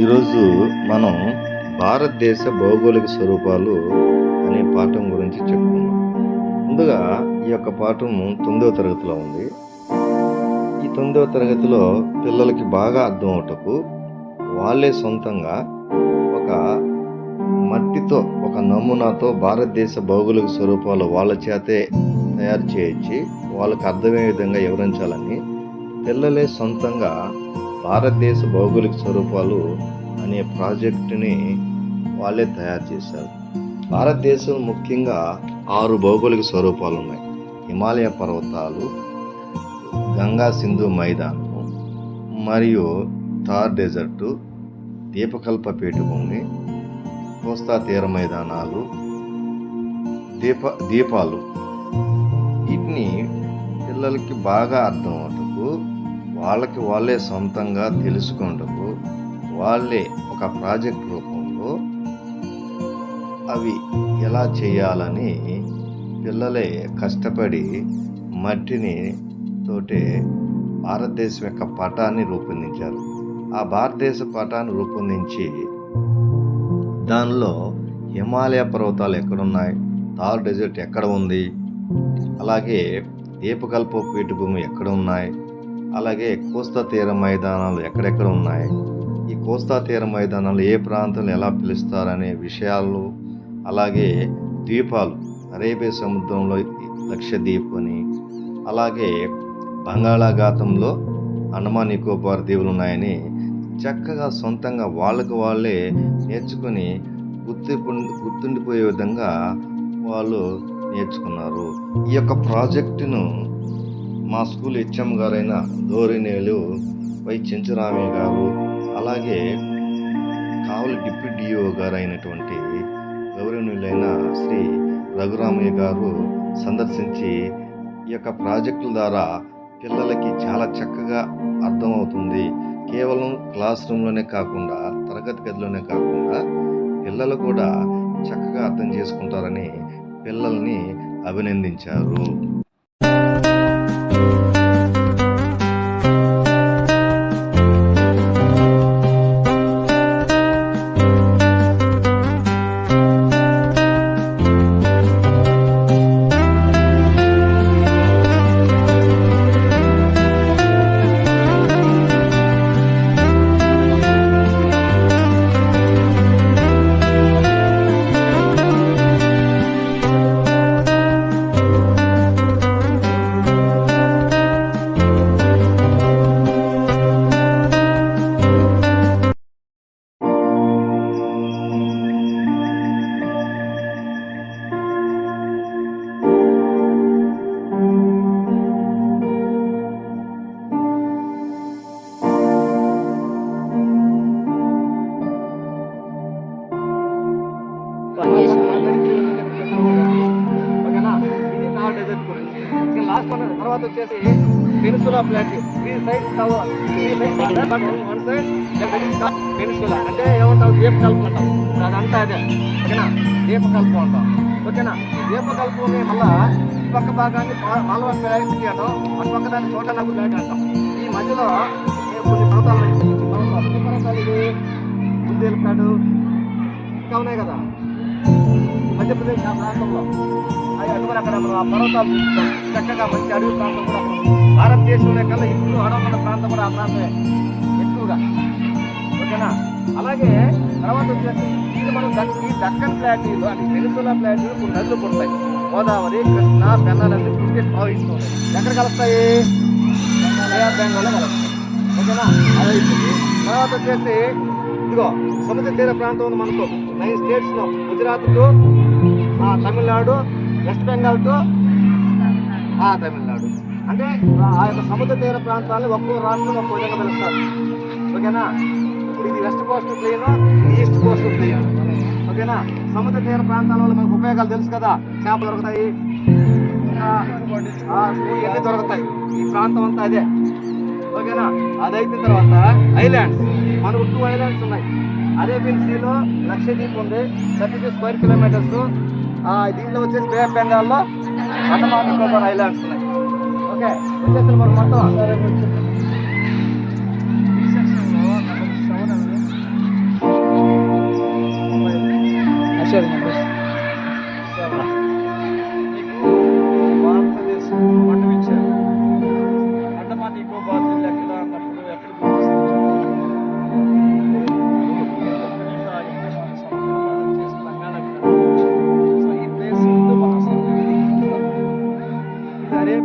ఈరోజు మనం భారతదేశ భౌగోళిక స్వరూపాలు అనే పాఠం గురించి చెప్పుకుందాం. ముందుగా ఈ యొక్క పాఠం 9వ తరగతిలో ఉంది. ఈ 9వ తరగతిలో పిల్లలకి బాగా అర్థం అవటకు వాళ్ళే సొంతంగా ఒక మట్టితో ఒక నమూనాతో భారతదేశ భౌగోళిక స్వరూపాలు వాళ్ళ చేతే తయారు చేయించి వాళ్ళకి అర్థమయ్యే విధంగా వివరించాలని పిల్లలే సొంతంగా భారతదేశ భౌగోళిక స్వరూపాలు అనే ప్రాజెక్టుని వాళ్ళే తయారు చేశారు. భారతదేశం ముఖ్యంగా 6 భౌగోళిక స్వరూపాలు ఉన్నాయి. హిమాలయ పర్వతాలు, గంగా సింధు మైదానము, మరియు థార్ డెజర్టు, దీపకల్ప పీఠభూమి, కోస్తా తీర మైదానాలు, దీపాలు. వీటిని పిల్లలకి బాగా అర్థం అవటకు వాళ్ళకి వాళ్ళే సొంతంగా తెలుసుకున్నటకు వాళ్ళే ఒక ప్రాజెక్ట్ రూపంలో అవి ఎలా చేయాలని పిల్లలే కష్టపడి మట్టిని తోటే భారతదేశం యొక్క పటాన్ని రూపొందించారు. ఆ భారతదేశ పటాన్ని రూపొందించి దానిలో హిమాలయ పర్వతాలు ఎక్కడున్నాయి, థార్ డెజర్ట్ ఎక్కడ ఉంది, అలాగే దీపకల్ప పీఠభూమి ఎక్కడ ఉన్నాయి, అలాగే కోస్తా తీర మైదానాలు ఎక్కడెక్కడ ఉన్నాయి, ఈ కోస్తా తీర మైదానాలు ఏ ప్రాంతంలో ఎలా పిలుస్తారనే విషయాలు, అలాగే ద్వీపాలు, అరేబియా సముద్రంలో లక్షద్వీప్ అని, అలాగే బంగాళాఖాతంలో అండమాన్ నికోబార్ దీవులు ఉన్నాయని చక్కగా సొంతంగా వాళ్ళకు వాళ్ళే నేర్చుకుని గుర్తుండిపోయే విధంగా వాళ్ళు నేర్చుకున్నారు. ఈ యొక్క ప్రాజెక్టును మా స్కూల్ హెచ్ఎం గారైన ధోరణేలు వై చెంచురామయ్య గారు, అలాగే కావలి డిప్యూటీ డిఓ గారు అయినటువంటి గౌరవనీయులైన శ్రీ రఘురామయ్య గారు సందర్శించి ఈ యొక్క ప్రాజెక్టుల ద్వారా పిల్లలకి చాలా చక్కగా అర్థమవుతుంది. కేవలం క్లాస్ రూమ్లోనే కాకుండా, తరగతి గదిలోనే కాకుండా పిల్లలు కూడా చక్కగా అర్థం చేసుకుంటారని పిల్లల్ని అభినందించారు. తర్వాత వచ్చేసి పెనిసులా plateau, 3 sides tower, 3 sides but 1 side పెనిసులా అంటే ఏమంటావు, దీపకల్పం అంటాం. అదంతా అదే, ఓకేనా, దీపకల్పం అంటాం. ఓకేనా, ఈ దీపకల్పంని మళ్ళా ఈ పక్క భాగాన్ని మాల్వా ప్లాట్యూ అంటాం, అటు పక్క దాన్ని చోటనగు ప్లాట్యూ అంటాం. ఈ మధ్యలో కొన్ని పర్వతాలు ఇవి బుందేల్ఖండ్ ఇంకా ఉన్నాయి కదా మధ్యప్రదేశ్. ఆ ప్రాంతంలో అక్కడ ఆ పర్వతాలు చక్కగా మంచి అడవి ప్రాంతం కూడా భారతదేశంలో కల్లా ఎక్కువ అడవుల ప్రాంతం కూడా ఆ ప్రాంతమే ఎక్కువగా. ఓకేనా, అలాగే తర్వాత వచ్చేసి ఇది మనం ఈ దక్కన్ ప్లాట్యూలో అంటే పెనిసులా ప్లాట్యూలో కొన్ని నదులు పుడతాయి. గోదావరి, కృష్ణ, పెన్నా నది పుట్టి ప్రవహిస్తూ ఉంటాయి. ఎక్కడ కలుస్తాయి? బెంగాల్లో కలుస్తాయి. ఓకేనా, అదే తర్వాత వచ్చేసి ఇదిగో సముద్ర తీర ప్రాంతం ఉంది మనకు 9 స్టేట్స్లో, Gujarat to Tamil Nadu, west Bengal to Tamil Nadu. అంటే ఆ యొక్క సముద్ర తీర ప్రాంతాన్ని ఒక్కో రాష్ట్రం ఒక్కో విధంగా పిలుస్తారు. ఓకేనా, ఇప్పుడు ఇది west coast plain, east coast plain. ఓకేనా, సముద్ర తీర ప్రాంతాల వల్ల మనకు ఉపయోగాలు తెలుసు కదా, చేపలు దొరుకుతాయి, ఇవన్నీ దొరుకుతాయి. ఈ ప్రాంతం అంతా అదే. ఓకేనా, అది అయిపోయిన తర్వాత ఐలాండ్స్, మనకు 2 ఐలాండ్స్ ఉన్నాయి. అరేబియన్ సీలో లక్షద్వీప్ ఉంది, 32 స్క్వేర్ కిలోమీటర్స్. దీంట్లో వచ్చేసి బే ఆఫ్ బెంగాల్లో అండమాన్ నికోబార్ ఐలాండ్స్ ఉన్నాయి. ఓకే, వచ్చేసి మనం మొత్తం సరే నీకు భారతదేశం పట్టం ఇచ్చారు. అండమాన్ నికోబార్ దీవులు ఎక్కడ అన్నప్పుడు ఎక్కడ గుర్తిస్తుంది? ఇండోనేషియా, ఇండోనేషియా సముద్రం చేసి బంగాళాఖాతం. సో ఈ ప్లేస్ హిందూ మహాసముద్రం. ఇది అరే